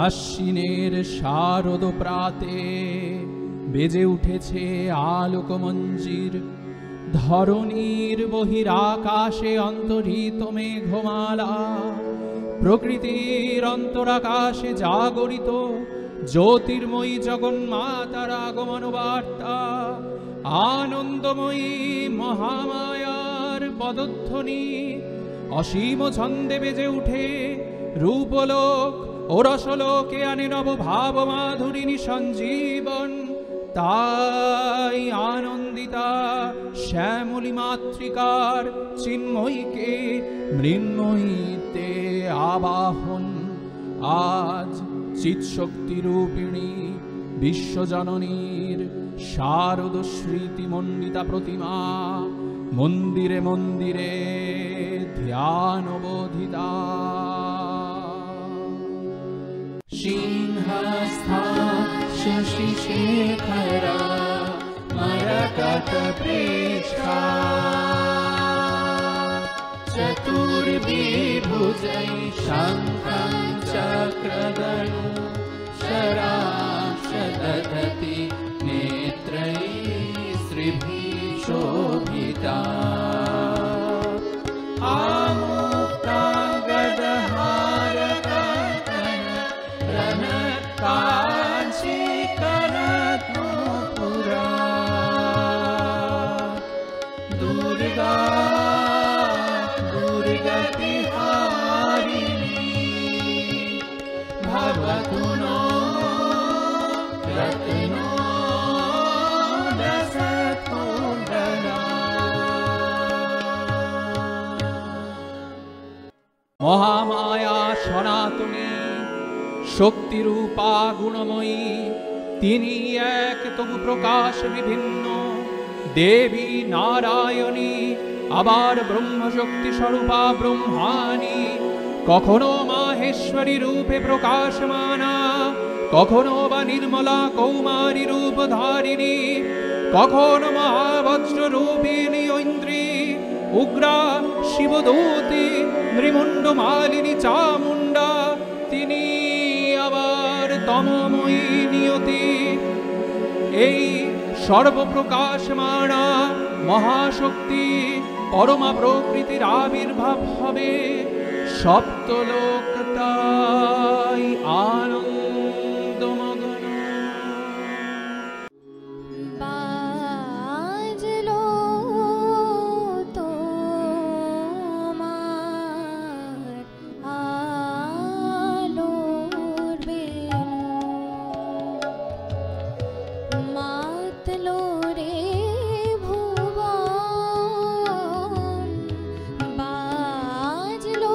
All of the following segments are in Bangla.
আশ্বিনের শারদ প্রাতে বেজে উঠেছে আলোকমঞ্জির। ধরণীর বহিরাকাশে অন্তরিত মেঘমালা, প্রকৃতির অন্তরাকাশে জাগরিত জ্যোতির্ময়ী জগন্মাতার আগমন বার্তা। আনন্দময়ী মহামায়ার পদধ্বনি অসীম ছন্দে বেজে উঠে রূপলোক ও রসলোকে আনে নব ভাব মাধুরিনী সঞ্জীবন। তাই আনন্দিতা শ্যামলী মাতৃকার চিন্ময়ীকে মৃন্ময়ীতে আবাহন। আজ চিৎশক্তি রূপিণী বিশ্বজননীর শারদ স্মৃতি মণ্ডিতা প্রতিমা মন্দিরে মন্দিরে ধ্যানবোধিতা। সিংহস্থা শশিশেখরা মরকতপৃষ্ঠা, চতুর্বিভুজৈ শঙ্খং চক্রগদা শরাংশ দধতি নেত্রৈः শ্রীভিः শোভিতা। মহামায়া সনাতনী শক্তিরূপা গুণময়ী, তিনি এক তবু প্রকাশ বিভিন্ন। দেবী নারায়ণী আবার ব্রহ্মশক্তি স্বরূপা ব্রহ্মাণী, কখনো মাহেশ্বরী রূপে প্রকাশমানা, কখনো বা নির্মলা কৌমারী রূপধারিণী, কখনো মহাবজ্র রূপিণী ঐন্দ্রী, উগ্রা শিবদূতি নৃমুণ্ড মালিনী চামুণ্ডা। তিনি আবার তমময়ী নিয়তি। এই সর্বপ্রকাশমানা মহাশক্তি পরমা প্রকৃতির আবির্ভাব হবে। সপ্তলোক তাই আনন্দমগ্ন। বাজলো তোমার আলোর বেনু, মাতলো রে ভুবন। বাজলো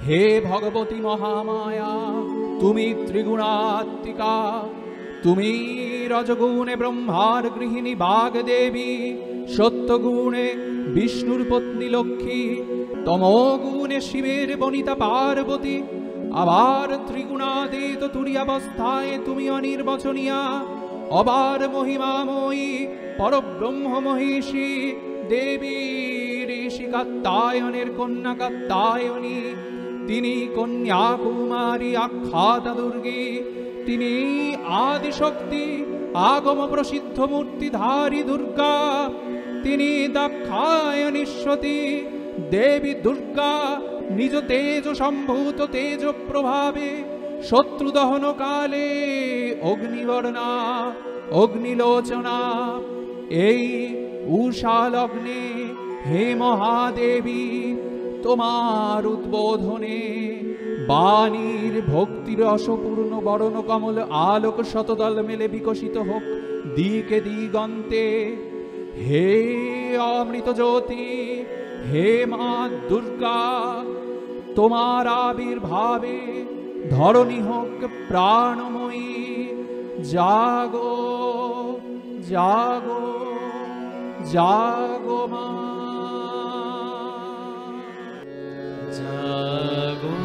হে ভগবতী মহামায়া, তুমি ত্রিগুণাত্মিকা, তুমি রজগুণে ব্রহ্মার গৃহিণী বাগদেবী, সত্যগুণে বিষ্ণুর পত্নী লক্ষ্মী, তমোগুণে শিবের বনিতা পার্বতী, আবার ত্রিগুণাতীত তুরীয়াবস্থায় তুমি অনির্বচনীয়া, অবার মহিমাময়ী পরব্রহ্ম মহিষী দেবী ঋষি কাত্যায়নের কন্যা কাত্যায়নী, তিনি কন্যাকুমারী আখ্যাতা দুর্গী, তিনি আদিশক্তি আগম প্রসিদ্ধ মূর্তিধারী দুর্গা, তিনি দাক্ষায়ণীশ্বতী দেবী দুর্গা, নিজ তেজ সম্ভূত তেজ প্রভাবে শত্রু দহন কালে অগ্নিবর্ণা অগ্নিলোচনা। এই উষা লগ্নে হে মহাদেবী, তোমার উদ্বোধনে বাণীর ভক্তির রসপূর্ণ বরণ কমল আলোক শতদল মেলে বিকশিত হোক দিকে দিগন্তে। হে অমৃত জ্যোতি, হে মা দুর্গা, তোমার আবির্ভাবে ধরণী হোক প্রাণময়ী। জাগো জাগো জাগো মা। জাগো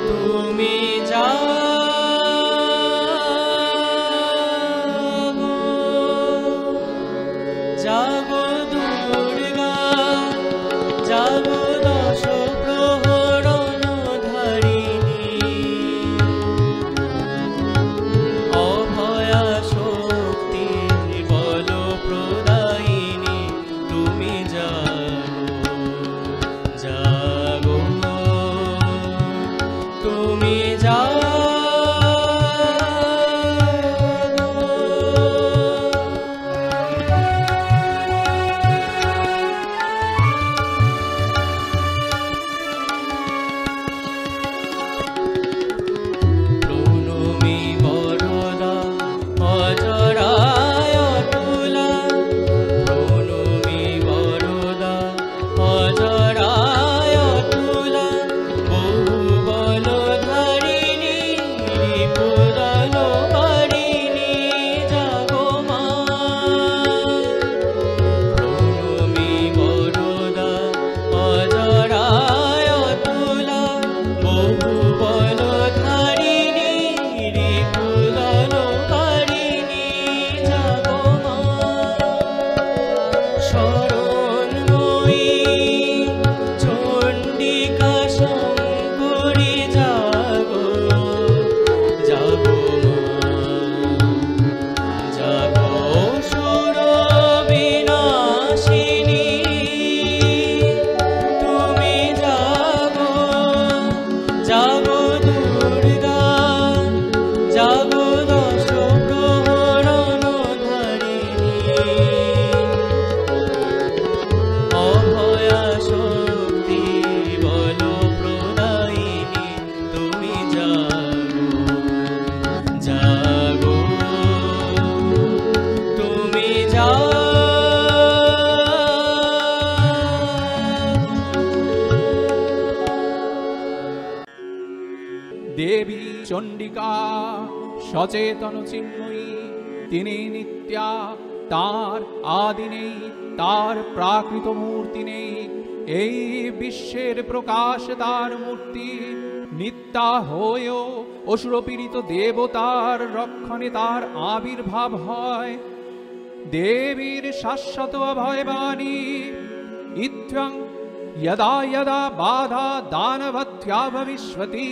তুমি জাগো, জাগো দুর্গা, জাগো দশ প্রহরণ ধারিণী, অভয়া শক্তি বল প্রদায়িনী, তুমি জাগো, জাগো তুমি জাগো। প্রণমী বরদা অজরায় অতুলা, প্রণমী বরদা অজরায় অতুলা, বহু বল ধারিণী রিপুদল হারিণী, জাগো মা। প্রণমী বরদা অজরায় অতুলা, বহু বল ধারিণী রিপুদল হারিণী, জাগো মা। শরণময়ী চণ্ডিকা শঙ্করী, জাগো, জাগো মা, জাগো অসুর বিনাশিনী, তুমি জাগো, জাগো দুর্গা, জাগো দশ প্রহরণ ধারিণী, অভয়া শক্তি বল প্রদায়িনী, তুমি জাগো, জাগো তুমি জাগো। দেবী চণ্ডিকা সচেতন চিন্ময়ী, তিনি নিত্যা, তার আদি নেই, তার প্রাকৃত মূর্তি নেই। এই বিশ্বের প্রকাশ তার মূর্তি, নিত্যা হয়েও অসুরপীড়িত দেবতার রক্ষণে তার আবির্ভাব হয়। দেবীর শাশ্বত অভয়বাণী, ইত্যং यदा यदा बाधा दानवत्या भविष्यति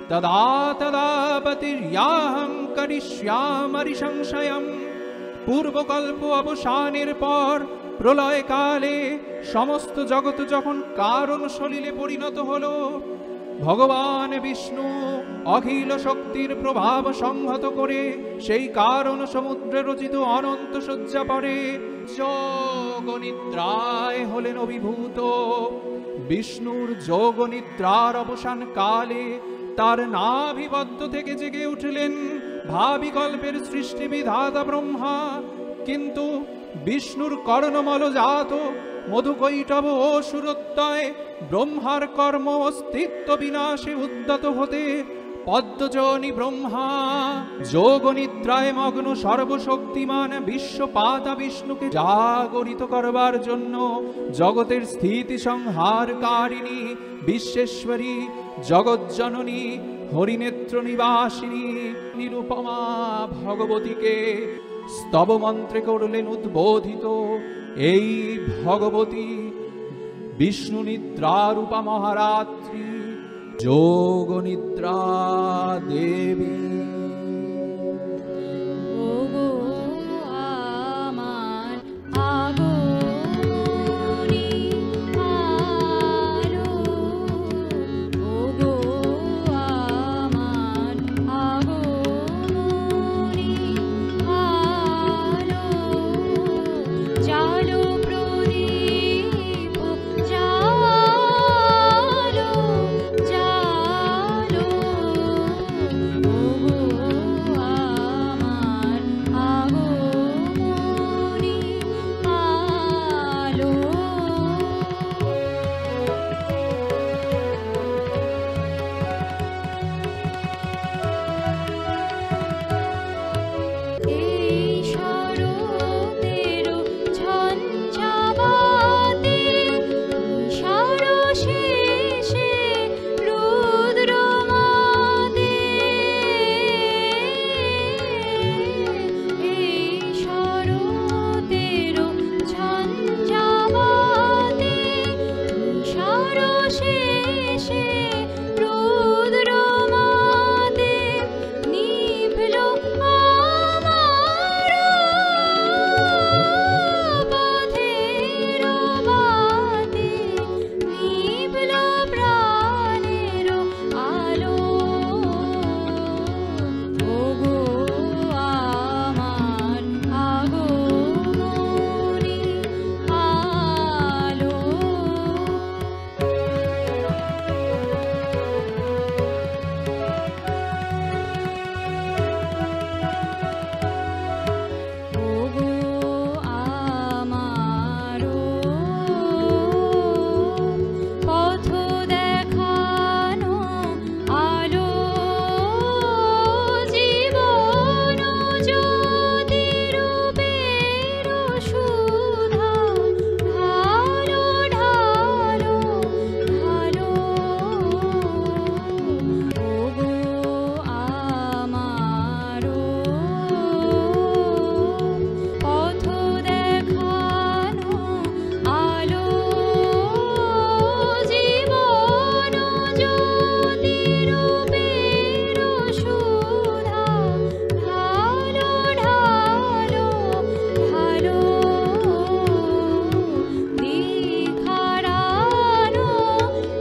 तदा तदा पतिर्याहं करिष्यामि संशयम्। পূর্বকল্প অবসানের পর প্রলয়কালে সমস্ত জগৎ যখন কারণ সলিলে পরিণত হলো, ভগবান বিষ্ণু অখিল শক্তির প্রভাব সংহত করে সেই কারণ সমুদ্রে রচিত অনন্ত শয্যা পরে যোগনিদ্রায় হলেন অভিভূত। বিষ্ণুর যোগনিদ্রার অবসান কালে তার নাভিবদ্ধ থেকে জেগে উঠলেন ভাবিকল্পের সৃষ্টি বিধাতা ব্রহ্মা। কিন্তু বিষ্ণুর কর্ণমল জাত মধুকৈটব অসুরোত্তয় ব্রহ্মার কর্ম অস্তিত্ব বিনাশে উদ্যত হতে পদ্মজনি ব্রহ্মা যোগ নিদ্রায় মগ্ন সর্বশক্তিমান বিশ্বপাতা বিষ্ণুকে জাগরিত করবার জন্য জগতের স্থিতি সংহারকারিণী বিশ্বেশ্বরী জগজ্জননী হরিনেত্র নিবাসিনী নিরুপমা ভগবতীকে স্তব মন্ত্রে করলেন উদ্বোধিত। এই ভগবতী বিষ্ণু নিদ্রারূপা মহারাত্রি যোগ নিদ্রা দেবী। ওগো আমার আগমনী আলো, ওগো আমার আগমনী আলো, জালো প্রদীপ জালো জালো, ওগো আমার আগমনী আলো। এই শরতের ঝঞ্ঝাবাতে সরশেষে রুদ্রমাদে, এই শরতের ঝঞ্ঝাবাতে সরশেষে রুদ্রমাদে নিভল আমার পথের বাতি, নিভল প্রাণের আলো, ওগো আমার আগমনী আলো। ওগো আমারো পথ দেখানো আলো, জীবন জ্যোতি রূপের সুধা ঢালো ঢালো ঢালো, ওগো আমারো পথ দেখানো আলো, জীবন জ্যোতি রূপের সুধা ঢালো ঢালো ঢালো, দিখারানো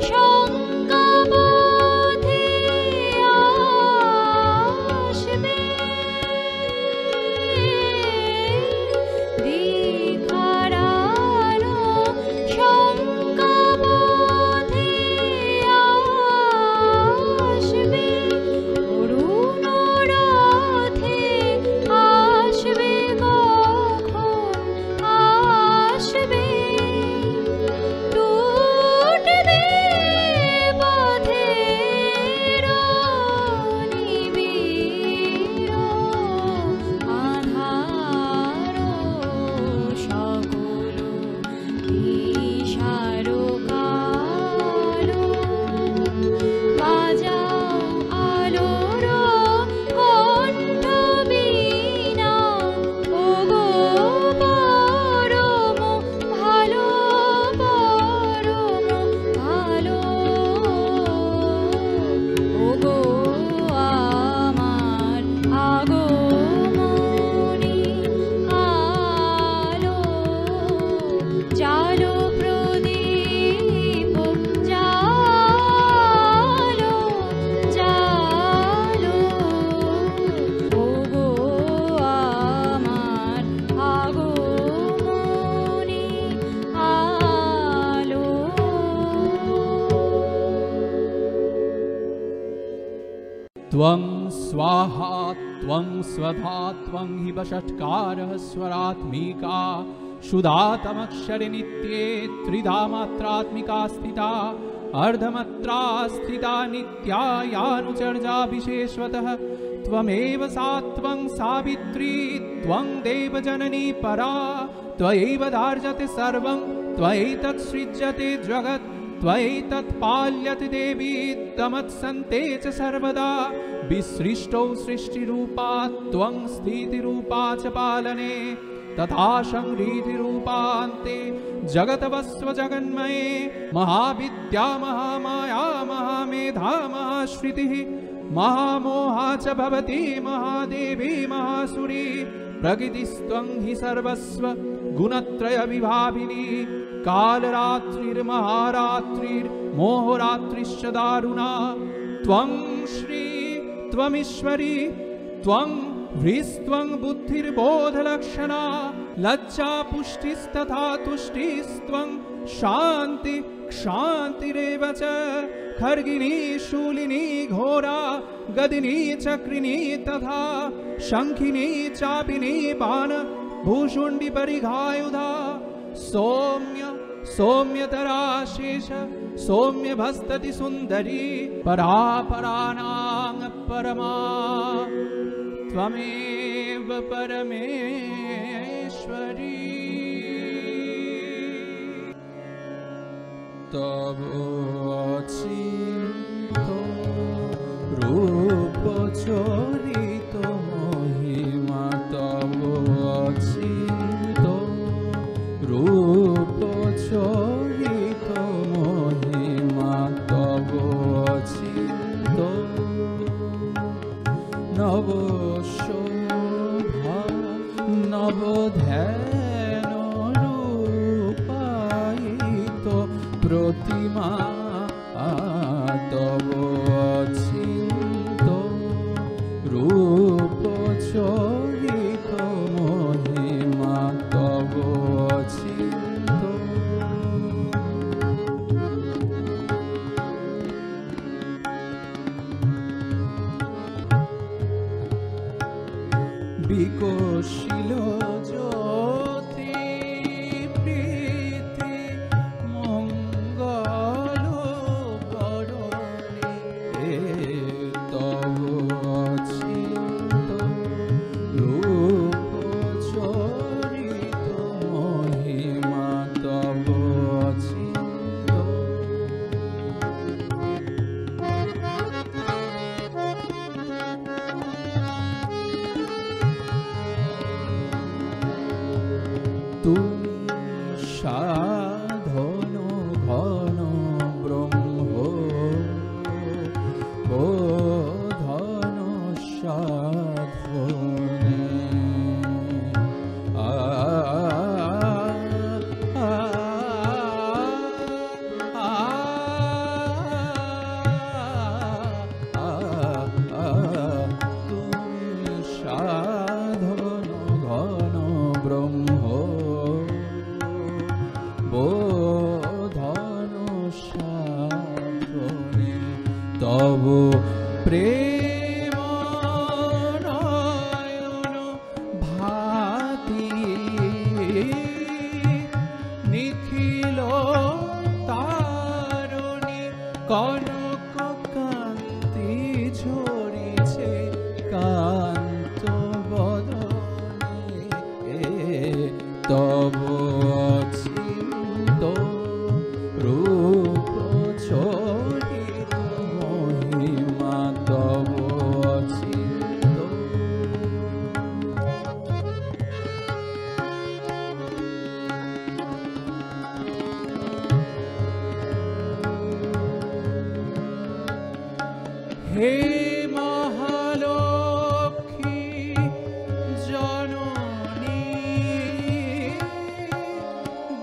শঙ্কা পথে আসবে, দিখারানো শঙ্কা পথে আসবে, অরুণ রথে আসবে, কখন আসবে, টুটবে পথের নিবিড় আধার, সকল দিশার কালো, বাজাও আলোর কণ্ঠ বীণা, ওগো পরম ভালো পরম ভালো, ওগো আমার আগমনী আলো, জালো প্রদীপ জালো জালো, ওগো আমার আগমনী আলো। त्वं स्वाहा त्वं स्वधा त्वं हि वषट्कारः स्वरात्मिका सुधातमक्षरे नित्ये त्रिधा मात्रात्मिका स्थिता अर्धमात्रा स्थिता नित्या यानुचर्या विशेषतः त्वमेव सा त्वं सावित्री त्वं देवजननी परा त्वयैव धार्यते सर्वं त्वयैतत् सृज्यते जगत् त्वयैतत् पाल्यते देवी तमत्सन्ते च सर्वदा विसृष्टौ सृष्टिरूपा त्वं स्थितिरूपा च पालने तथा संहृतिरूपान्ते जगतवस्व जगन्मये महाविद्या महामाया महामेधा महाश्रुतिः महामोहा च भवति महादेवी महासुरी प्रकृतिस्त्वं हि सर्वस्व गुणत्रय विभाविनी कालरात्रिर्महारात्रिर्मोहरात्रिश्च दारुणा त्वं श्री त्वमीश्वरी त्वं ह्रीस्त्वं बुद्धिर्बोधलक्षणा लज्जा पुष्टिस्तथा तुष्टिस्त्वं शान्ति क्षान्तिरेव च खर्गिणी शूलिनी घोरा गदिनी चक्रिणी तथा शङ्खिनी चापिनी बाण भूषुण्डि परिघायुधा सौम्य सौम्यतरा शेष सौम्य भस्तति सुन्दरी परापराणां परमा त्वमेव परमेश्वरी तव अचिन्त्य रूप चरित महिमा तव अचिन्त्य रूप चरित महिमा तव अचिन्त्य नव शोभा नव ध्यान रूपायित प्रतिमा तव अचिन्त्य रूप चरित महिमा तव अचिन्त्य বিকশিল জ্যোতি প্রীতি মঙ্গল করণে তব অচিন্ত রূপ চরিত মহিমা তব অচিন্ত তুমি সাধন ঘন ব্রহ্ম বোধন সাধনে তুমি সাধন ঘন ব্রহ্ম বোধন সাধনে তব প্রেম নয়ন ভাতি নিখিল তারণী কনক কান্তি ঝরিছে কান্ত বদনে তব অচিন্ত রূপ চরিত মহিমা তব অচিন্ত হে মহালক্ষ্মী জননী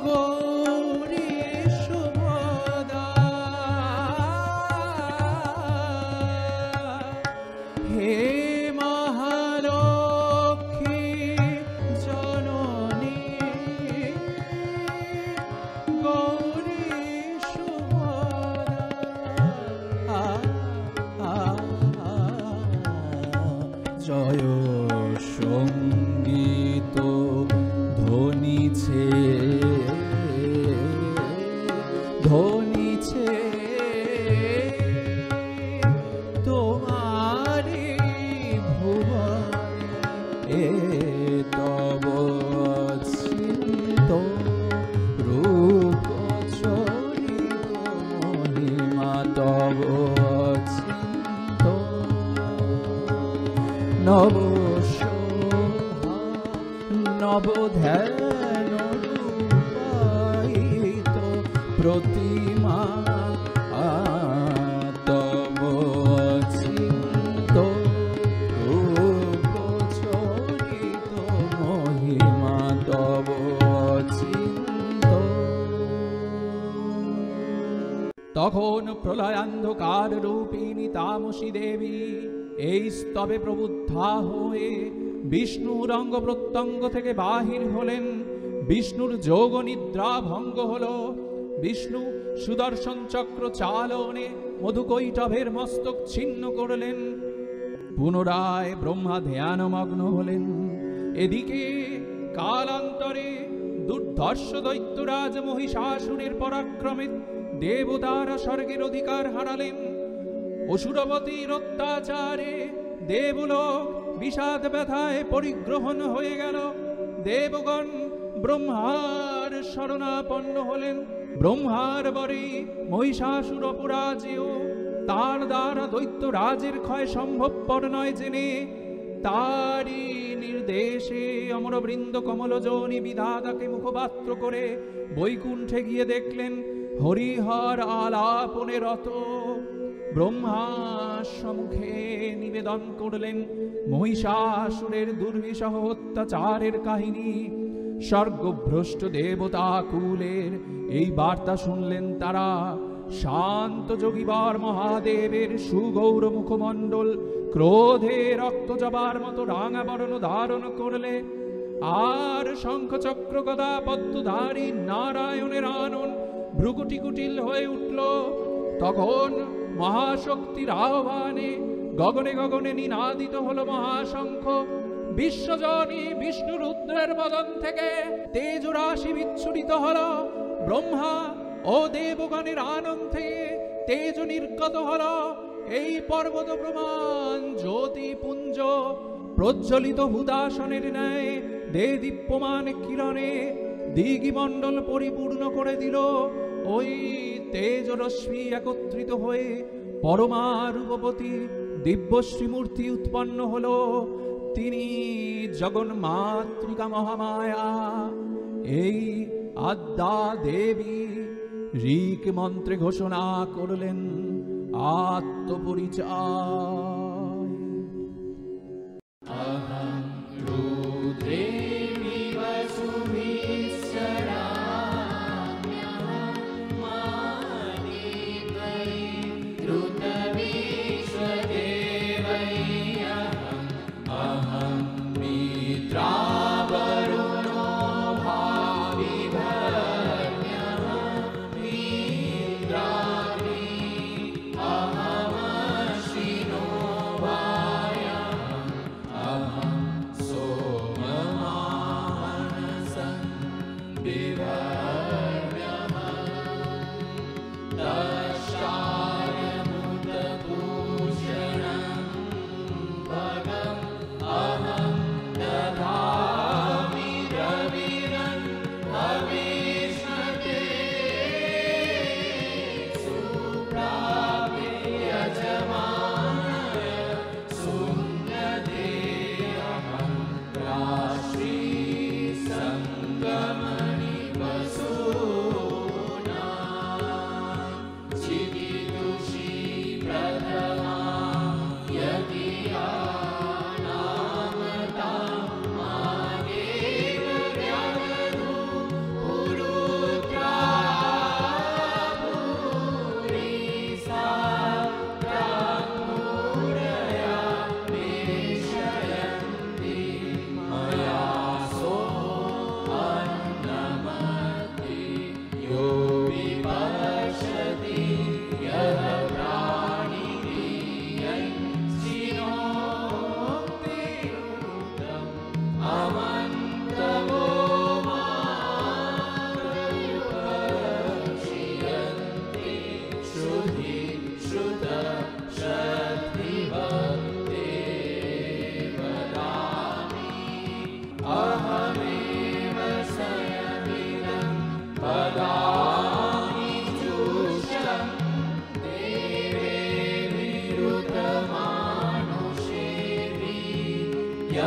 গৌরী শুভদা হে মহালক্ষ্মী জননী গৌরী শুভদা এ তব চিন্ত রূপ চরিত মহিমা তব চিন্ত নব শোভা নব ধ্যান রূপায়িত প্রতিমা তব চিন্ত রূপ চরিত মহিমা তব চিন্ত। তখন প্রলয়ান্ধকার রূপিণী তামসী দেবী এই স্তবে প্রবুদ্ধা হয়ে বিষ্ণুর অঙ্গ প্রত্যঙ্গ থেকে বাহির হলেন। বিষ্ণুর যোগ নিদ্রা ভঙ্গ হল। বিষ্ণু সুদর্শন চক্র চালনে মধুকৈটভের মস্তক ছিন্ন করলেন। পুনরায় ব্রহ্মা ধ্যানমগ্ন হলেন। এদিকে কালান্তরে দুর্ধর্ষ দৈত্যরাজ মহিষাসুরের পরাক্রমে দেবতারা স্বর্গের অধিকার হারালেন। অসুরবতীর অত্যাচারে দেবলোক বিষাদ ব্যথায় পরিগ্রহণ হয়ে গেল। দেবগণ ব্রহ্মার শরণাপন্ন হলেন। ব্রহ্মার বরে মহিষাসুর অপরাজেয়, তার দ্বারা দৈত্যরাজের ক্ষয় সম্ভবপর নয় জেনে তারই নির্দেশে অমরবৃন্দ কমলজনী বিধাতাকে মুখপাত্র করে বৈকুণ্ঠে গিয়ে দেখলেন হরিহর আলাপনে রত। ব্রহ্মা সম্মুখে নিবেদন করলেন মহিষাসুরের দুর্বিষহ অত্যাচারের কাহিনী। স্বর্গভ্রষ্ট দেবতা কুলের এই বার্তা শুনলেন তারা। শান্ত যোগীবর মহাদেবের সুগৌর মুখমণ্ডল ক্রোধে রক্ত জবার মতো রাঙা বরণ ধারণ করলে। আর শঙ্খ চক্র গদা পদ্মধারী নারায়ণের আনন ভ্রুকুটি কুটিল হয়ে উঠল। তখন মহাশক্তির আহ্বানে গগনে গগনে নিনাদিত হল মহাশঙ্খ। বিশ্বজনী বিষ্ণু রুদ্রের বদন থেকে তেজ রাশি বিচ্ছুরিত হল। ব্রহ্মা ও দেবগণের আনন্দ থেকে তেজ নির্গত হল। এই পর্বত প্রমাণ জ্যোতি পুঞ্জ প্রজ্বলিত হুদাসনের ন্যায় দে দীপ্যমান কিরণে দিগিমণ্ডল পরিপূর্ণ করে দিল। ওই তেজরশ্মি একত্রিত হয়ে পরমা রূপবতী দিব্যশ্রী মূর্তি উৎপন্ন হল। তিনি জগন্মাতৃকা মহামায়া। এই আদ্যা দেবী ঋক মন্ত্রে ঘোষণা করলেন আত্মপরিচয়। अहं रुद्रेमि वसुभिस्सराम्यहं मानित्वै ऋतविश्वदेवैऽहम् अहं मित्रावरुणो भाविभर्म्यहं मित्राग्नि अहमश्विनो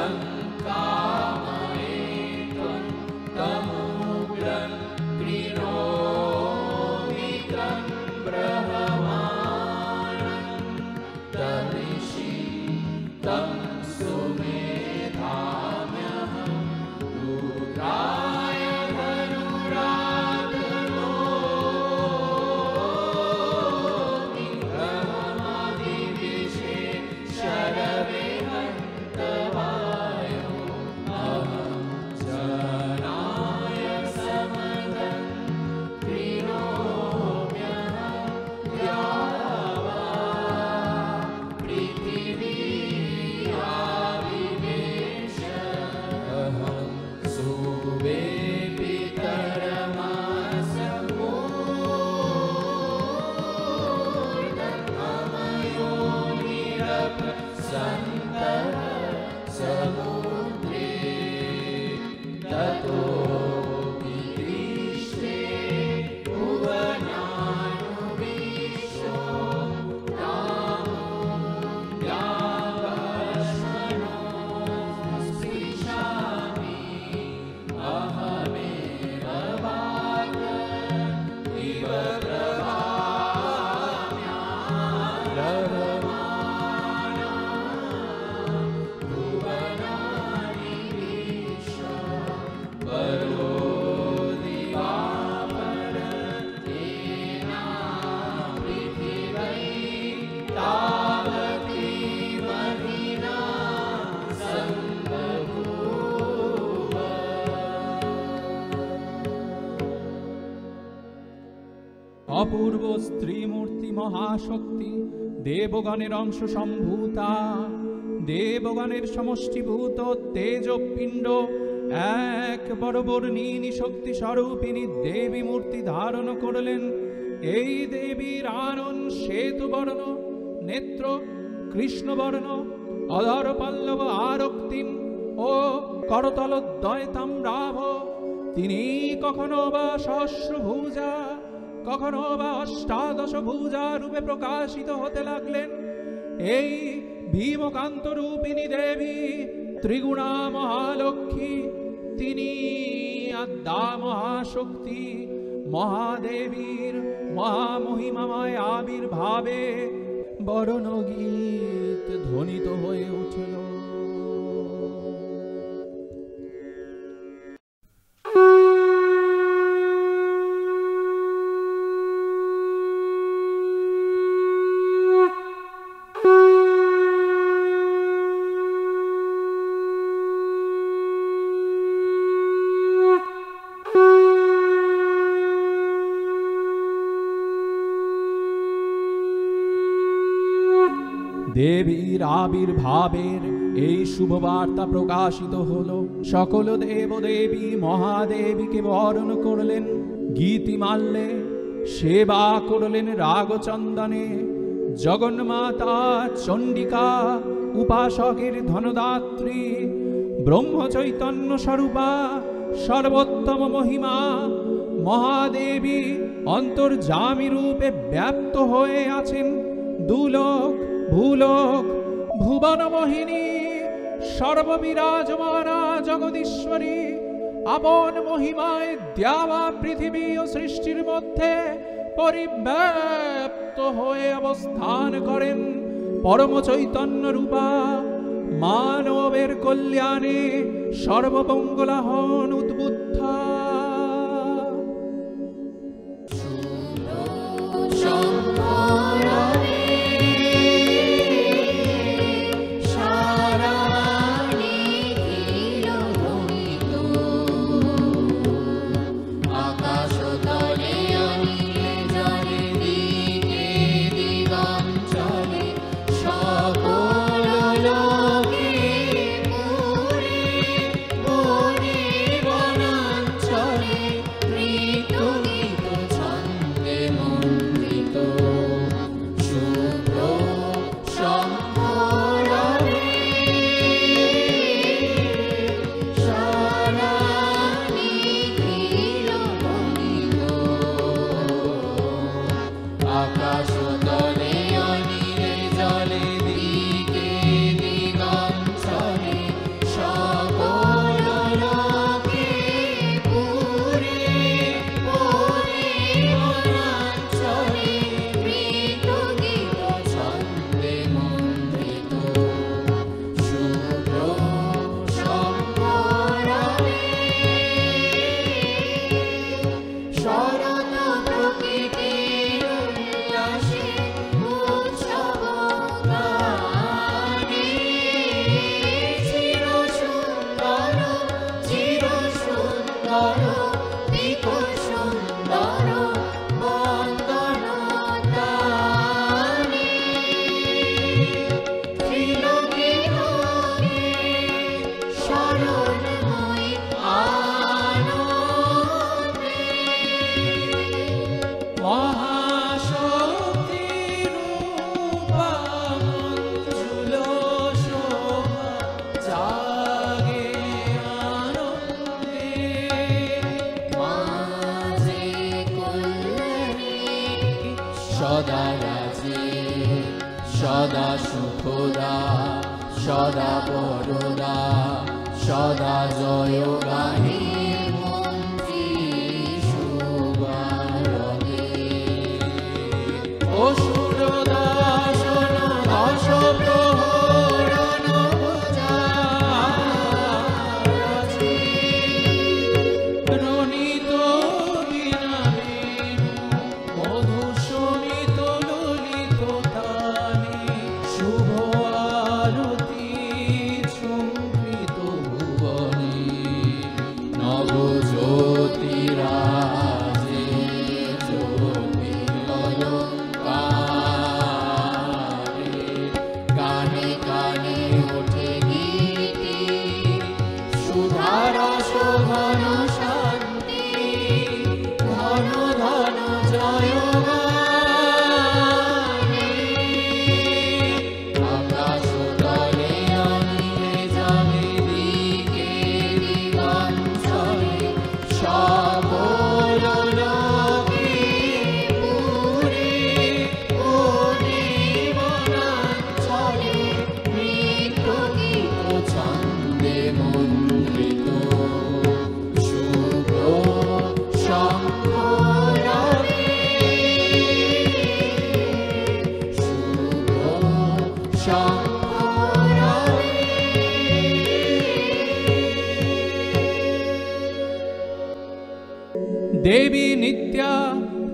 लङ्कामयेत्वं तमुग्रं क्रीणोमि तं ब्रह्माणं तमिषि तं सुमेधाम्यहं रुद्राय धनुराधरोमि ब्रह्मादिविशे शरवे हन्तवायो अहं जनाय समदं क्रीणोम्यहं द्यावा पृथिवीयाविवेश अहं सुवे पितरमासमूर्धं मम योनिरप्रसन्तः समुद्रे ततो विदृष्टे भुवनानुविशो रामोऽव्यावर्ष्मणो स्पृशामि अहमेव वाग इव प्रभाम्यारमाणा भुवनानि विश्वा परो दिवापर तेना पृथिवै तावती महिना सम्बभूव অপূর্ব স্ত্রীমূর্তি মহাশক্তি দেবগণের অংশ সম্ভূতা দেবগণের সমষ্টিভূত তেজপিণ্ড এক বড়বর্ণিনী শক্তি স্বরূপিণী দেবী মূর্তি ধারণ করলেন। এই দেবীর আনন শ্বেতবর্ণ নেত্র কৃষ্ণবর্ণ অধর পল্লব আরক্তিম ও করতলদ্বয় তাম্রাভ। তিনি কখনো বা সহস্রভুজা কখনো বা অষ্টাদশ ভুজা রূপে প্রকাশিত হতে লাগলেন। এই ভীমকান্ত রূপিণী দেবী ত্রিগুণা মহালক্ষ্মী, তিনি আদ্যা মহাশক্তি মহাদেবীর মহামহিমাময় আবির্ভাবে বরণগীত ধ্বনিত হয়ে উঠল। দেবীর আবির্ভাবের এই শুভবার্তা প্রকাশিত হলো। সকল দেবদেবী মহাদেবীকে বরণ করলেন, গীতিমাল্যে সেবা করলেন রাগচন্দনে। জগন্মাতা চণ্ডিকা উপাসকের ধনদাত্রী ব্রহ্মচৈতন্য স্বরূপা সর্বোত্তম মহিমা মহাদেবী অন্তর্যামী রূপে ব্যাপ্ত হয়ে আছেন। দুলোক ভূলোক ভুবন মোহিনী সর্ববিরাজমানা জগদীশ্বরী আপন মহিমায় দ্যাবা পৃথিবী ও সৃষ্টির মধ্যে পরিব্যাপ্ত হয়ে অবস্থান করেন। পরম চৈতন্য রূপা মানবের কল্যাণে সর্বমঙ্গলা হন উদ্বুদ্ধা। সকল লোকে পুরে বনে বনা সদা রাজে সদা সুখদা সদা বরদা সদা জয় গাহে মন্ত্রী সুবারদে অসুরদা শোন দশ প্রহরণ বুঝাছি রণিত বীণাবেণু মধু শোণিত ললিত তানে শুভ আরতি সংকৃত ভুবনে নব জ্যোতিরাজে জ্যোতি অলঙ্কারে কানে কানে ওঠে গীতি সুধারস ঘন শান্তি ঘন ধন জয় গানে আকাশ তলে অনিলে জলে দিকে দিগঞ্চলে সকল লোকে পুরে কোণে বনাঞ্চলে নৃত্য গীত ছন্দে মন্ত্রিত শুভ শঙ্খ রবে শুভ শঙ্খ রবে দেবী নিত্যা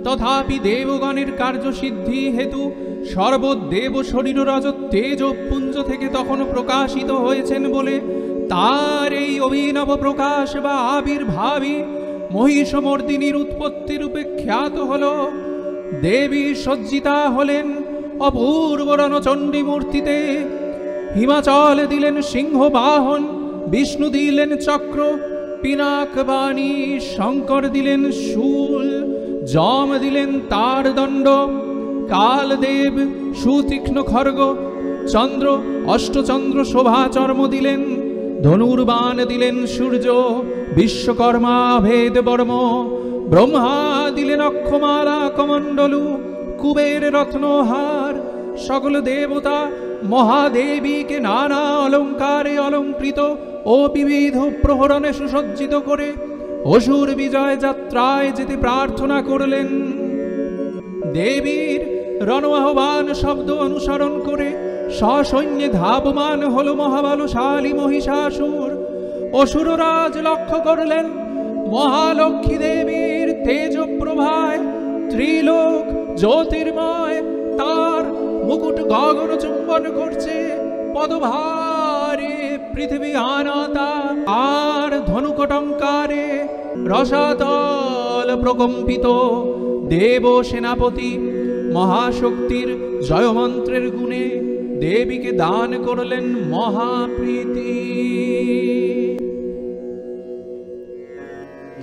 তথাপি দেবগণের কার্যসিদ্ধি হেতু সর্বদেব শরীর রজ তেজ পুঞ্জ থেকে তখন প্রকাশিত হয়েছেন বলে তার এই অভিনব প্রকাশ বা আবির্ভাবই মহিষমর্দিনীর উৎপত্তি রূপে খ্যাত হল। দেবী সজ্জিতা হলেন অপূর্ব রণচণ্ডী মূর্তিতে। হিমাচল দিলেন সিংহ বাহন, বিষ্ণু দিলেন চক্র, পিনাক বাণী, শঙ্কর দিলেন শূল, যম দিলেন তার দণ্ড, কালদেব সুতীক্ষ্ণ খড়গ, চন্দ্র অষ্টচন্দ্র শোভা চর্ম দিলেন, ধনুর্বাণ দিলেন সূর্য, বিশ্বকর্মা ভেদ বর্ম, ব্রহ্মা দিলেন অক্ষমালা কমণ্ডলু, কুবের রত্নহার। সকল দেবতা মহাদেবীকে নানা অলঙ্কারে অলঙ্কৃত ও বিবিধ প্রহরণে সুসজ্জিত করে অসুর বিজয় যাত্রায় যেতে প্রার্থনা করলেন। দেবীর রণাহ্বান শব্দ অনুসরণ করে সসৈন্যে ধাবমান হল মহাবলশালী মহিষাসুর। অসুররাজ লক্ষ্য করলেন মহালক্ষ্মী দেবীর তেজপ্রভায় ত্রিলোক জ্যোতির্ময় তার মুকুট গগন চুম্বন করছে, পদভারে পৃথিবী আনাতা আর ধনুকটঙ্কারে রসাতল প্রকম্পিত। দেব সেনাপতি মহাশক্তির জয়মন্ত্রের গুণে দেবীকে দান করলেন মহাপ্রীতি।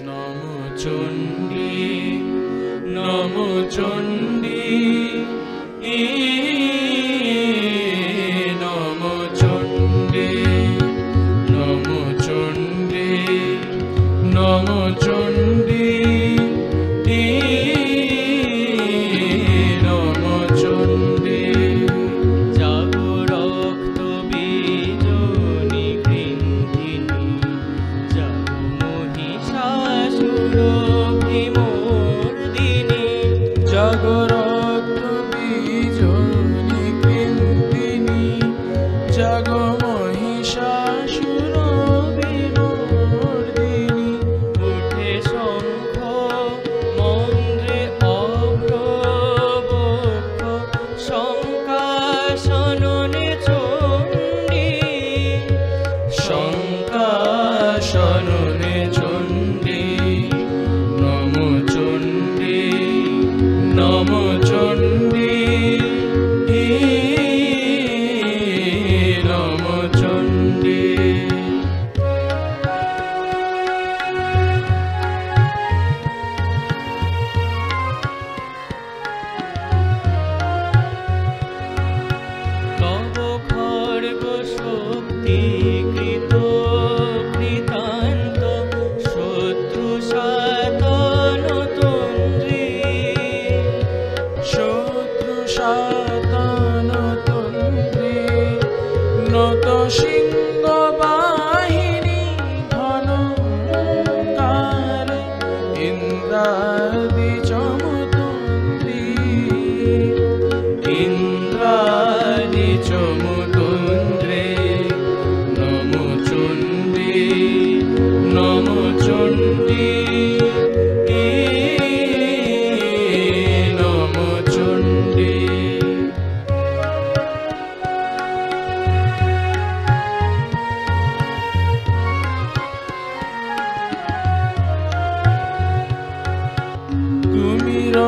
নমো চণ্ডী নমো চণ্ডী নমো চণ্ডী নমো চণ্ডী নমো চণ্ডী নমো চণ্ডী জাগো রক্ত বীজনী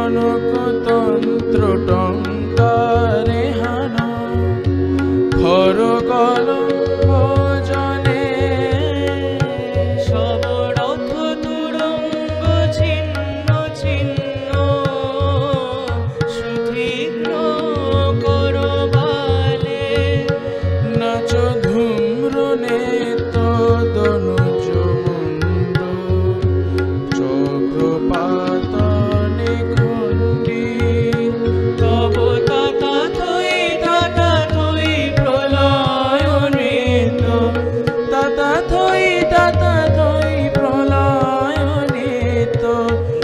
টনকতন্ত্র টঙ্কারে হান খর কলম্ব জলে সবরথ তুরঙ্গ ছিন্ন ছিন্ন সুতীক্ষ্ণ করবালে নাচ ধূম্র নেতদনুজ মুন্ড চক্রপাতনে খণ্ডী তব তাতা থই প্রলয়নিত তাতা থই প্রলয়নিত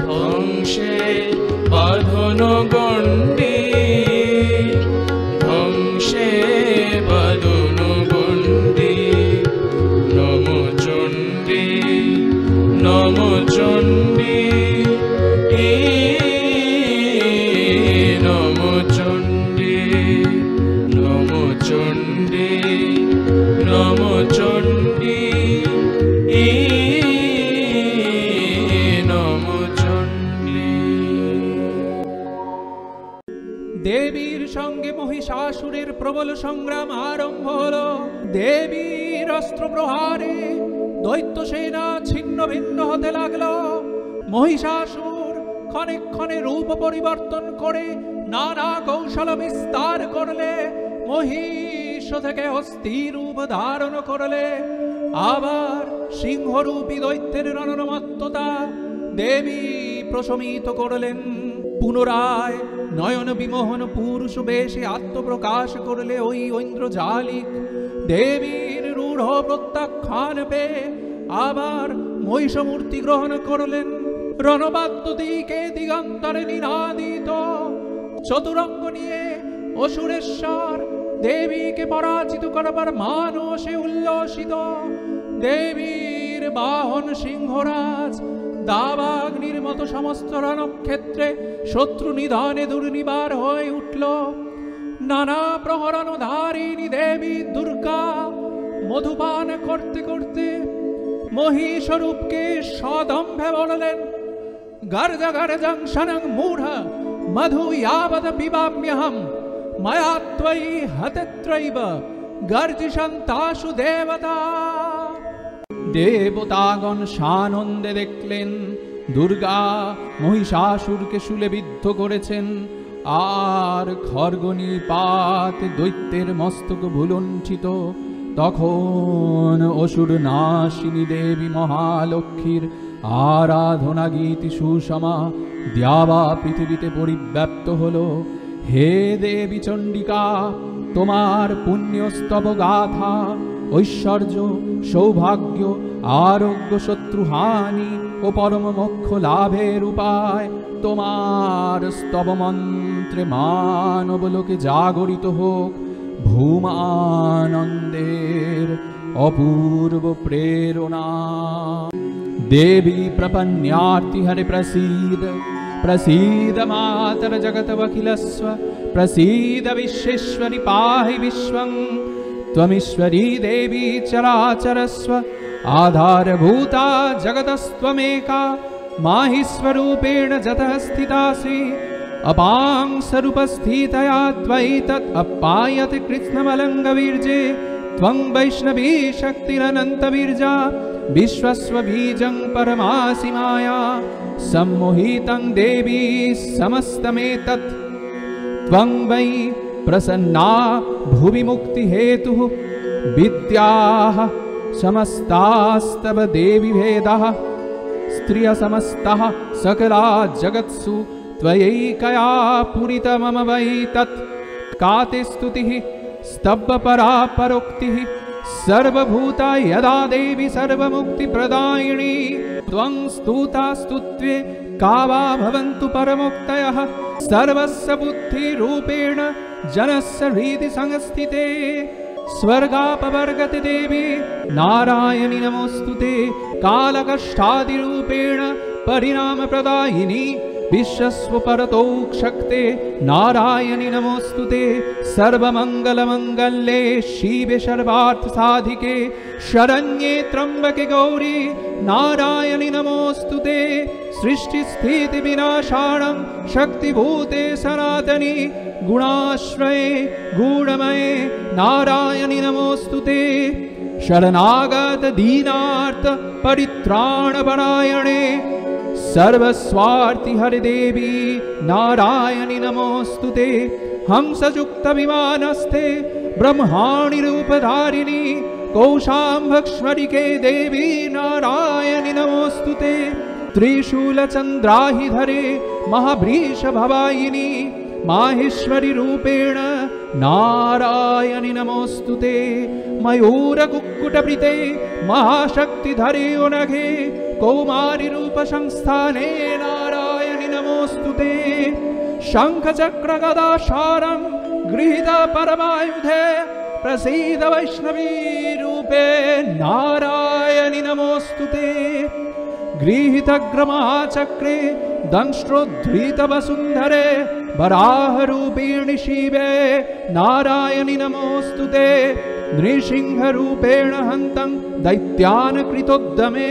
ধ্বংসে বাঁধন গণ্ডী ধ্বংসে বাঁধন গণ্ডী নম চণ্ডী নম চণ্ডী নম চণ্ডী নম চণ্ডী নম চণ্ডী নম চণ্ডী। দেবীর সঙ্গে মহিষাসুরের প্রবল সংগ্রাম আরম্ভ হলো। দেবীর অস্ত্র প্রহারে দৈত্য সেনা ছিন্ন ভিন্ন হতে লাগলো। মহিষাসুর ক্ষণে ক্ষণে রূপ পরিবর্তন করে নানা কৌশল বিস্তার করলে। মহিষ থেকে হস্তি রূপ ধারণ করলে। আবার সিংহরূপী দৈত্যের রণনমত্ততা দেবী প্রশমিত করলেন। পুনরায় নয়ন বিমোহন পুরুষ বেশে আত্মপ্রকাশ করলে ওই ঐন্দ্রজালিক। দেবীর রূঢ় প্রত্যাখ্যান পেয়ে আবার মহিষমূর্তি গ্রহণ করলেন। রণবাদ্য দিকে দিগন্তরে নিনাদিত চতুরঙ্গ নিয়ে অসুরেশ্বর দেবীকে পরাজিত করবার মানসে উল্লসিত। দেবীর বাহন সিংহরাজ দাবাগ্নির মতো সমস্ত রণক্ষেত্রে শত্রু নিধনে দুর্নিবার হয়ে উঠল। নানা প্রহরণধারিণী দেবী দুর্গা মধুপান করতে করতে মহিষরূপকে সদম্ভে বললেন, গর্জ গর্জং শনং মূঢ় মধু ইয়াবদ পিবাম্যহম ময়া ত্বয়ি হতত্রৈব গর্জিষন্তাসু দেবতা। দেবতাগণ সানন্দে দেখলেন দুর্গা মহিষাসুরকে শূলে বিদ্ধ করেছেন। আর খর্গনিপাত দৈত্যের মস্তক ভুলুণ্ঠিত। তখন অসুর নাশিনী দেবী মহালক্ষ্মীর আরাধনা গীতি সুষমা দ্যাবা পৃথিবীতে পরিব্যাপ্ত হলো। হে দেবী চণ্ডিকা, তোমার পুণ্যস্তব গাথা, ঐশ্বর্য, সৌভাগ্য, আরোগ্য, শত্রুহানি ও পরম মোক্ষ লাভের উপায় তোমার স্তব মন্ত্রে মানবলোকে জাগরিত হোক। ভূমানন্দের অপূর্ব প্রেরণা। দেবী প্রপন্যার্তি হরে প্রসীদ প্রসীদ মাতর জগতবখিলস্ব প্রসীদ বিশ্বেশ্বরি পাহি বিশ্বং त्वमीश्वरी देवी चराचरस्व आधारभूता जगतस्त्वमेका माहिस्वरूपेण जतः स्थितासि अपांसरूपस्थितया त्वयि तत् अपायते कृत्स्नमलङ्गवीर्जे त्वं वैष्णवी शक्तिरनन्तवीर्जा विश्वस्व बीजं परमासि माया सम्मोहितं देवी समस्तमेतत् त्वं वै प्रसन्ना भुवि मुक्ति हेतु विद्याः समस्तास्तव देवी भेदः स्त्रिय समस्तः सकला जगत्सु त्वयैकया पूरिता मम वै तत् काते स्तुतिः स्तब्धपरा परोक्तिः सर्वभूता यदा देवी सर्वमुक्तिप्रदायिनी त्वं स्तुता स्तुत्वे का वा भवन्तु परमोक्तयः सर्वस्य बुद्धिरूपेण जनस्य हृदि संस्थिते स्वर्गापवर्गति देवी नारायणि नमोस्तुते कालकष्टादिरूपेण परिणामप्रदायिनी विश्वस्व परतो शक्ते नारायणि नमोस्तुते सर्वमंगलमंगल्ये शिवे सर्वार्थसाधिके शरण्ये त्र्यंबके गौरी नारायणि नमोस्तुते सृष्टिस्थिति विनाशाणं शक्तिभूते सनातनी गुणाश्रये गुणमये नारायणि नमोस्तुते शरणागत दीनार्थ परित्राणपरायणे सर्वस्वार्थि हरिदेवी नारायणि नमोस्तुते हंसयुक्त विमानस्थे ब्रह्माणि रूपधारिणी कौशाम्भक्ष्मरिके देवी नारायणि नमोस्तुते त्रिशूलचन्द्राहिधरे महाभृषभवायिनी माहेश्वरी रूपेण नारायणि नमोस्तुते मयूरकुक्कुटप्रीते महाशक्तिधरे उनघे कौमारी रूपसंस्थाने नारायणि नमोस्तुते शङ्खचक्रगदाशारं गृहीत परमायुधे प्रसीद वैष्णवी रूपे नारायणि नमोस्तुते गृहीतग्रमहाचक्रे दंष्ट्रोद्धृतवसुन्धरे वराहरूपिणि शिवे नारायणि नमोस्तुते नृसिंहरूपेण हन्तं दैत्यान् कृतोद्यमे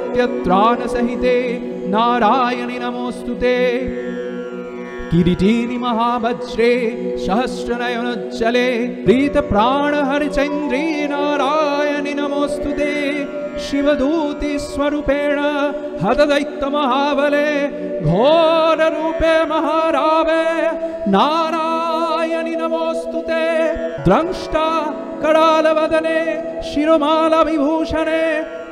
त्रिलोक्यत्राणसहिते नारायणि नमोस्तुते किरीटिनि महावज्रे सहस्रनयनोज्ज्वले प्रीतप्राणहरिचन्द्रे नारायणि नमोस्तुते शिवदूति स्वरूपेण हतदैत्यमहाबले घोररूपे महारावे नारायणि नमोस्तुते द्रष्टा करालवदने शिरोमालाविभूषणे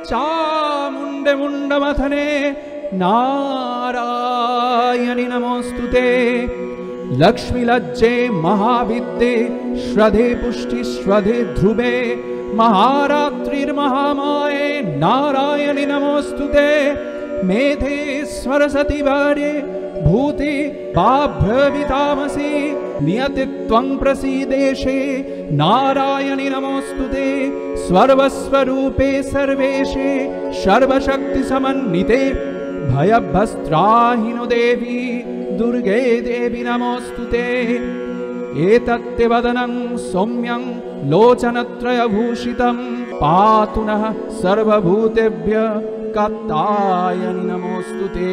चामुण्डे मुण्डमथने नारायणि नमोस्तुते लक्ष्मीलज्जे महाविद्ये श्रद्धे पुष्टि श्रद्धे ध्रुवे महारात्रिर्महामाये नारायणि नमोस्तुते मेधे सरस्वती वारे भूते बाभ्रवितामसि नियते त्वं प्रसीदेशे नारायणि नमोस्तुते सर्वस्वरूपे सर्वेशे सर्वशक्तिसमन्विते भयभस्त्राहिनो देवी दुर्गे देवी नमोस्तुते एतत्ते वदनं सौम्यं लोचनत्रयभूषितं पातु नः सर्वभूतेभ्यः कात्यायनि नमोस्तुते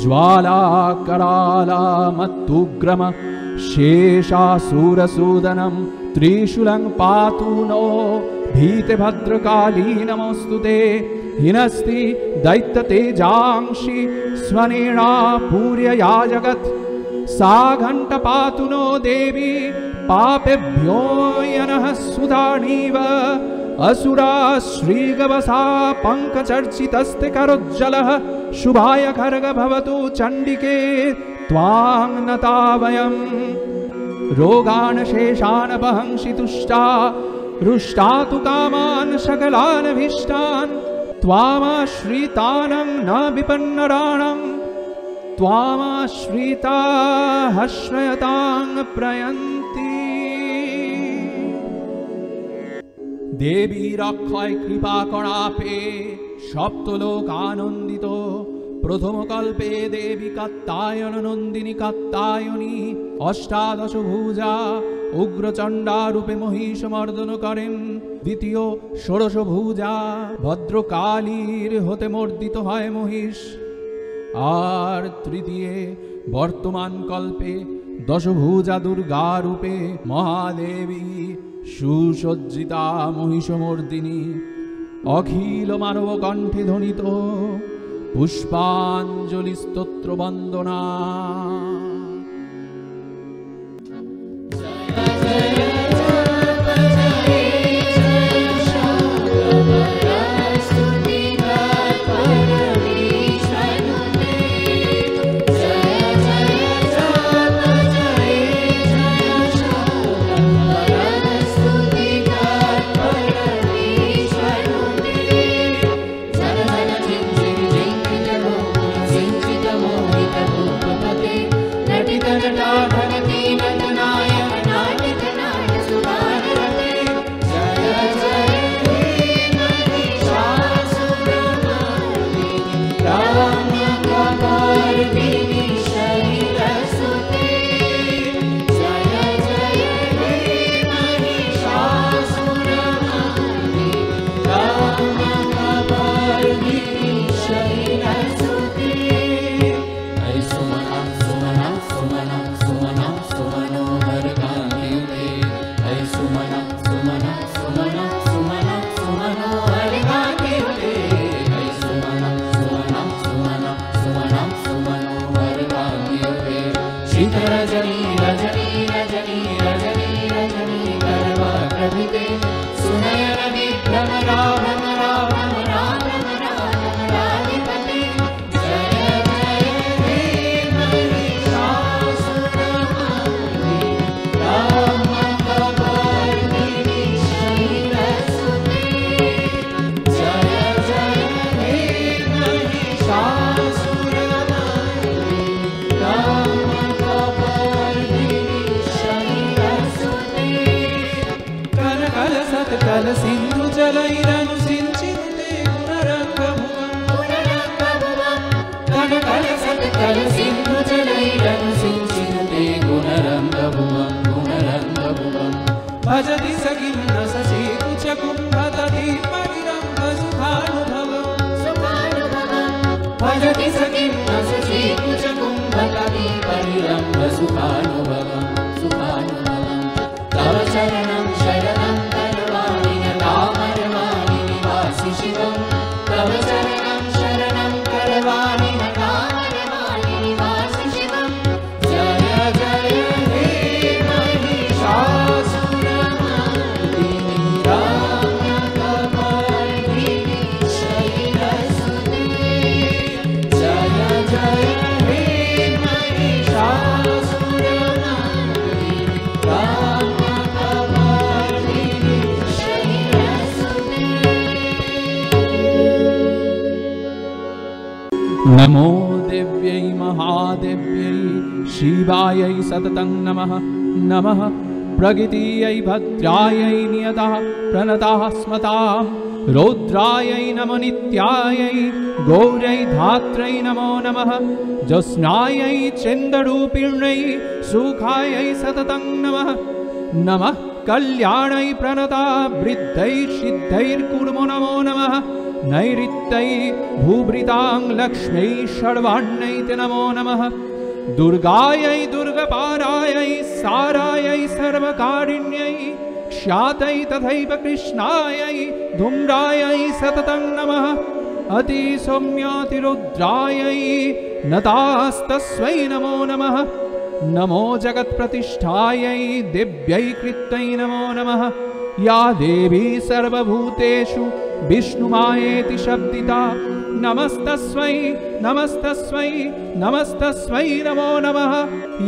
ज्वालाकरालामत्तुग्रम शेषासुरसूदनं त्रिशूलं पातु नो भीतभद्रकाली नमोस्तुते हिनस्ति दैत्यतेजांसि स्वनेना पूर्यया जगत् सा घण्ट पातु नो देवी पापेभ्यो यनः सुधानीव असुरा श्रीगवसा पङ्कचर्चितस्ते करोज्जलः शुभाय खर्ग भवतु चण्डिके त्वां नता वयम् रोगान् शेषान् वहंसि तुष्टा रुष्टा तु कामान् सकलान् भीष्टान् त्वामाश्रितानं न विपन्नराणां त्वामाश्रिता हश्रयतां प्रयन्ति देवी रक्षय कृपा करापे सप्तलोक आनंदित प्रथम कल्पे देवी कात्यायन नंदिनी कात्यायनी अष्टादश भुजा उग्रचंडा रूपे महिषमर्दन करें द्वितीय षोडश भुजा भद्रकालीर होते मर्दित है महिष और तृतीय वर्तमान कल्पे दशभुजा दुर्गा रूपे महादेवी सुसज्जिता महिषमर्दिनी अखिल मानव कण्ठे ध्वनित पुष्पाञ्जलि स्तोत्र वंदना रजनी रजनी रजनी रजनी रजनी करवा प्रभिते सुनयन विभ्रमरा भ्रमरा भ्रमरा भ्रमरा भ्रमराधिपते जय जय हे महिषासुरमर्दिनी ब्रह्मकवर्दिनी शैलसुते जय जय हे महिषासुरमर्दिनी ब्रह्मकवर्दिनी शैलसुते कनकल सत्कल सिंधु जलैरनु सिंचिते गुणरंगभुवं कनकल सत्कल सिंधु जलैरनु सिंचिते गुणरंगभुवं गुणरंगभुवं भजति सखिं न सचि कुचकुम्भतति परिरम्भ सुखानुभवम् भजति सखिं न सचि कुचकुम्भतति परिरम्भ सुखानुभवं सुखानुभवं तव चरणं शरणं करवाणि नतामरवाणि निवासि शिवं तव चरणं शरणं करवाणि नतामरवाणि निवासि शिवं जय जय हे महिषासुरमर्दिनी ब्रह्मकवर्दिनी शैलसुते जय जय हे महिषासुरमर्दिनी ब्रह्मकवर्दिनी शैलसुते नमो देव्यै महादेव्यै शिवायै सततं नमः नमः प्रकृतियै भद्रायै नियतः प्रणतः स्मतां रौद्रायै नमो नित्यायै गौरै धात्रै नमो नमः ज्योत्स्नायै चन्द्ररूपिण्यै सुखायै सततं नमः नमः कल्याणै प्रणता वृद्धै सिद्धैर्कुर्मो नमो नमः नैऋत्यै भूभृतां लक्ष्म्यै सर्वाण्यै ते नमो नमः दुर्गायै दुर्गपारायै सारायै सर्वकारिण्यै ख्यातै तथैव कृष्णायै धूम्रायै सततं नमः अतिसौम्यातिरुद्रायै नतास्तस्मै नमो नमः नमो जगत्प्रतिष्ठायै दिव्यै कृत्यै नमो नमः या देवी सर्वभूतेषु विष्णुमायेति शब्दिता नमस्तस्मै नमस्तस्मै नमस्तस्मै नमो नमः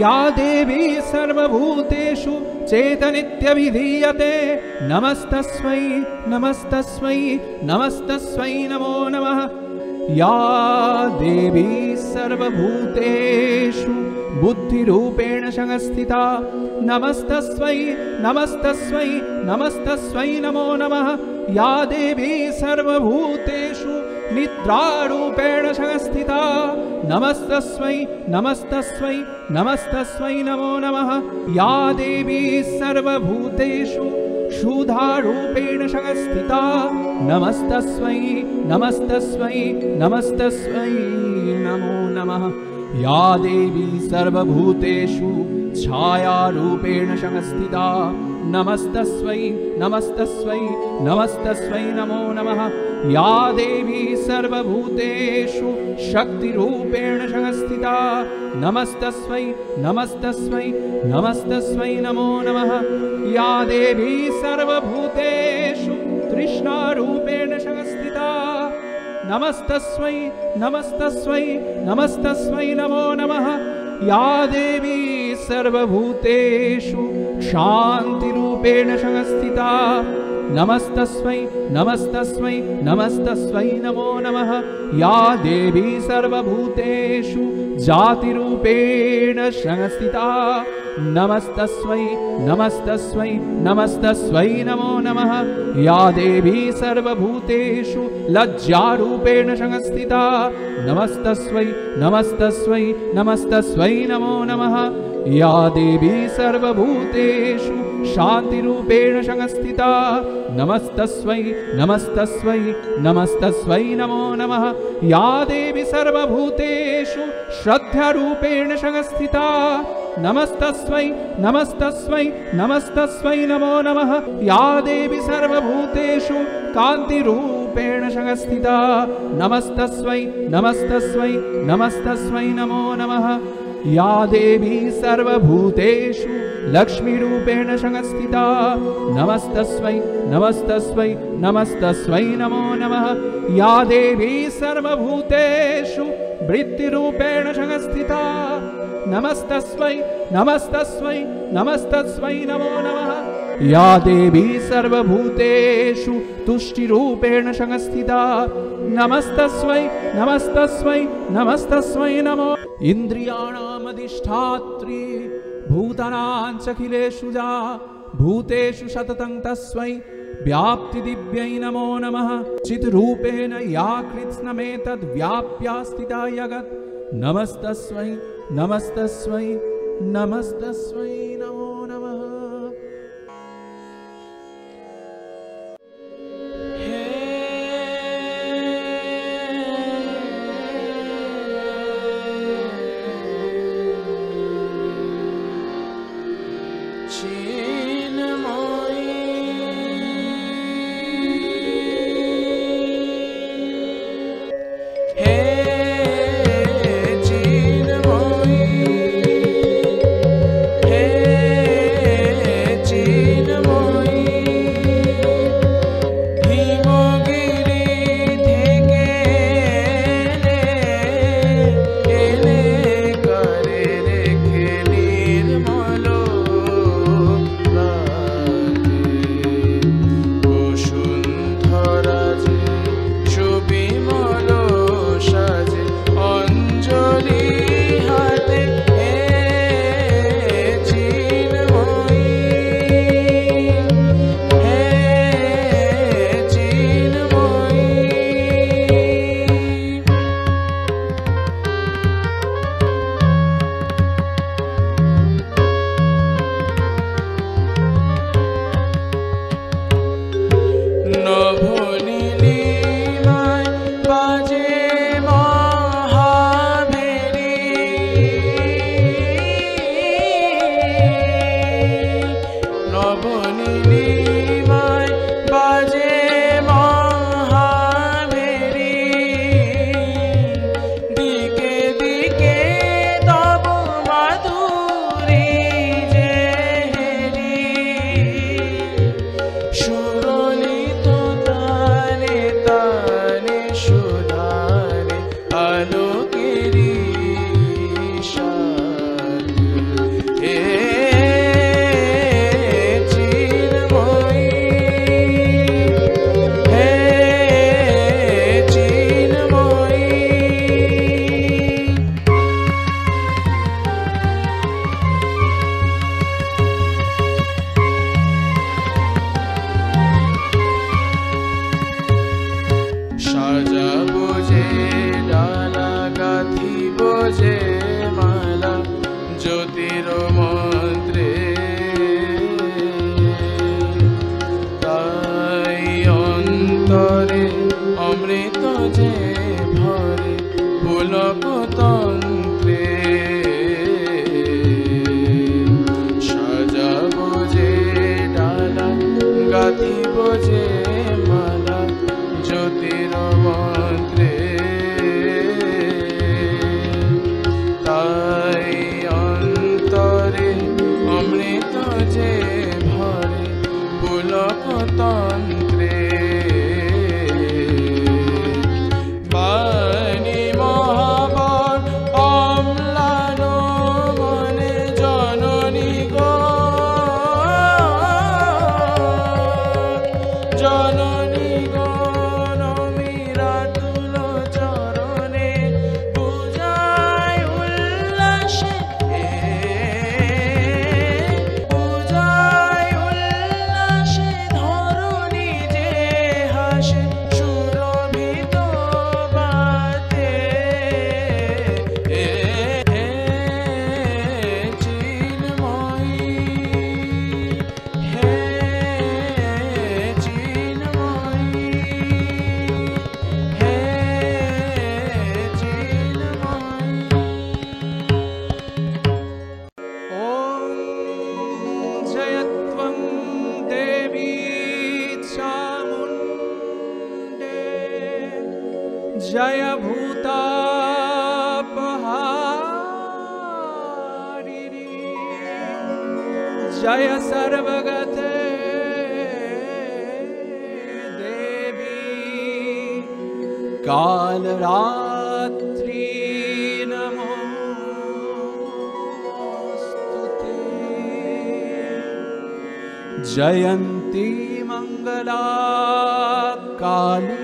या देवी सर्वभूतेषु चेतनित्यभिधीयते नमस्तस्मै नमस्तस्मै नमस्तस्मै नमो नमः या देवी सर्वभूतेषु बुद्धिरूपेण संस्थिता नमस्तस्मै नमस्तस्मै नमस्तस्मै नमो नमः या देवी सर्वभूतेषु निद्रारूपेण संस्थिता नमस्तस्मै नमस्तस्मै नमस्तस्मै नमो नमः या देवी सर्वभूतेषु क्षुधारूपेण संस्थिता नमस्तस्मै नमस्तस्मै नमस्तस्मै नमो नमः या देवी सर्वभूतेषु छायारूपेण संस्थिता नमस्तस्मै नमस्तस्मै नमस्तस्मै नमो नमः या देवी सर्वभूतेषु शक्तिरूपेण संस्थिता नमस्तस्मै नमस्तस्मै नमस्तस्मै नमो नमः या देवी सर्वभूतेषु तृष्णारूपेण संस्थिता नमस्तस्मै नमस्तस्मै नमस्तस्मै नमो नमः या देवी सर्वभूतेषु शान्तिरूपेण संस्थिता नमस्तस्मै नमस्तस्मै नमस्तस्मै नमो नमः या देवी सर्वभूतेषु जातिरूपेण संस्थिता नमस्तस्मै नमस्तस्मै नमस्तस्मै नमो नमः या देवी सर्वभूतेषु लज्जारूपेण संस्थिता नमस्तस्मै नमस्तस्मै नमस्तस्मै नमो नमः या देवी सर्वभूतेषु शान्तिरूपेण संस्थिता नमस्तस्मै नमस्तस्मै नमस्तस्मै नमो नमः या देवी सर्वभूतेषु श्रद्धारूपेण संस्थिता नमस्तस्मै नमस्तस्मै नमस्तस्मै नमो नमः या देवी सर्वभूतेषु कान्तिरूपेण संस्थिता नमस्तस्मै नमस्तस्मै नमस्तस्मै नमो नमः या देवी सर्वभूतेषु लक्ष्मीरूपेण संस्थिता नमस्तस्मै नमस्तस्मै नमस्तस्मै नमो नमः या देवी सर्वभूतेषु वृत्तिरूपेण संस्थिता नमस्तस्मै नमस्तस्मै नमस्तस्मै नमो नमः या देवी सर्वभूतेषु तुष्टिरूपेण संस्थिता नमस्तस्मै नमस्तस्मै नमस्तस्मै नमो इन्द्रियाणामधिष्ठात्री भूतानाञ्चखिलेषु जा भूतेषु सततं तस्मै व्याप्तिदिव्यै नमो नमः चिद्रूपेण या कृत्स्नमेतद् व्याप्या स्थिता जगत् नमस्तस्मै नमस्तस्मै नमस्तस्मै नमो नमः जय भूतापहारिणी जय सर्वगते देवी कालरात्रि नमोस्तुते जयन्ती मंगला काली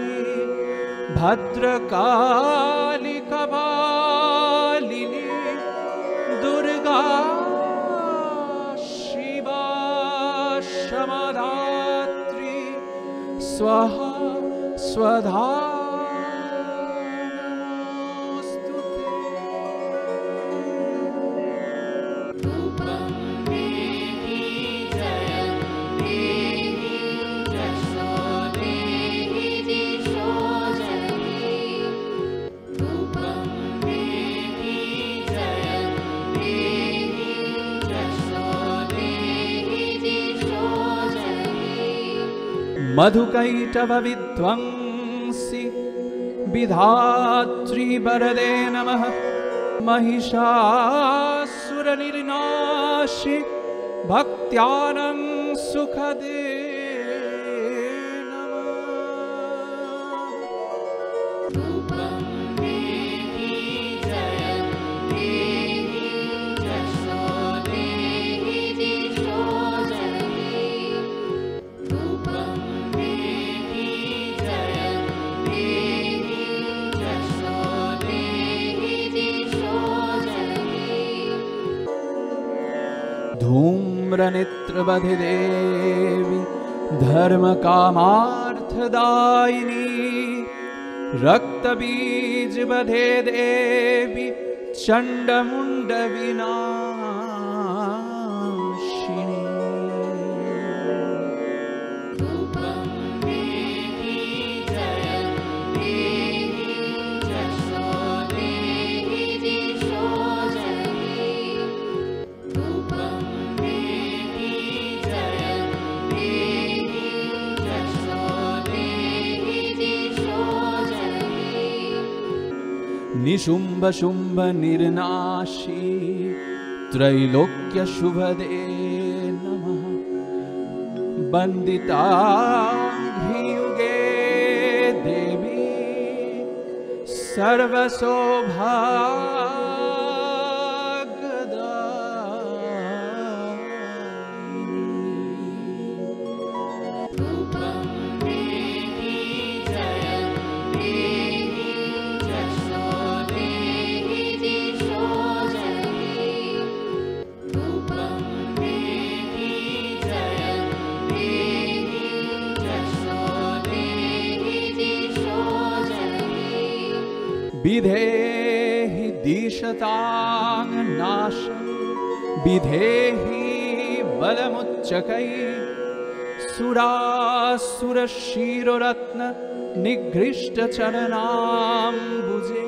भद्रकाली कपालिनी दुर्गा शिवा शमधात्री स्वाहा स्वधा मधुकैटभ विध्वंसि विधात्री वरदे नमः महिषासुरनिर्नाशि भक्त्यानंद सुखदे धूम्रनेत्रवधे देवी धर्मकामार्थदायिनी रक्तबीजवधे देवी चण्डमुण्डविनाशिनी निशुम्भ शुम्भ निर्नाशी त्रैलोक्य शुभदे नमः वन्दिताघ्रियुगे देवी विधेहि दिशतां नाशं विधेहि बलमुच्चकै सुरासुरशिरोरत्न निगृष्ट चरणाम्बुजे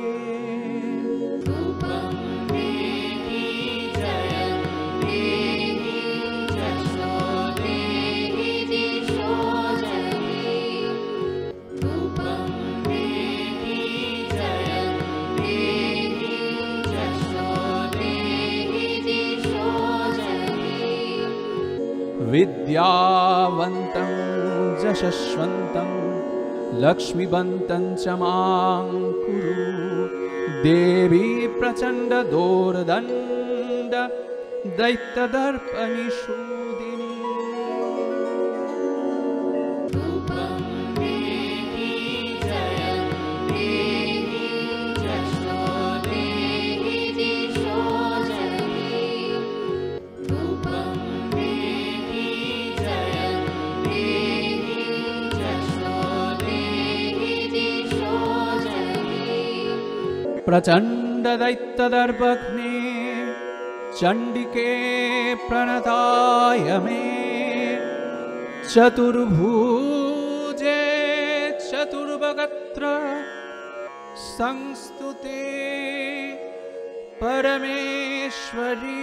विद्यावन्तं यशस्वन्तं लक्ष्मीवन्तं च मां कुरु देवी प्रचण्ड दोर्दण्ड दैत्यदर्पनिषूदिनी प्रचण्ड दैत्यदर्पघ्ने चण्डिके प्रणताय मे चतुर्भुजे चतुर्भगत्र संस्तुते परमेश्वरी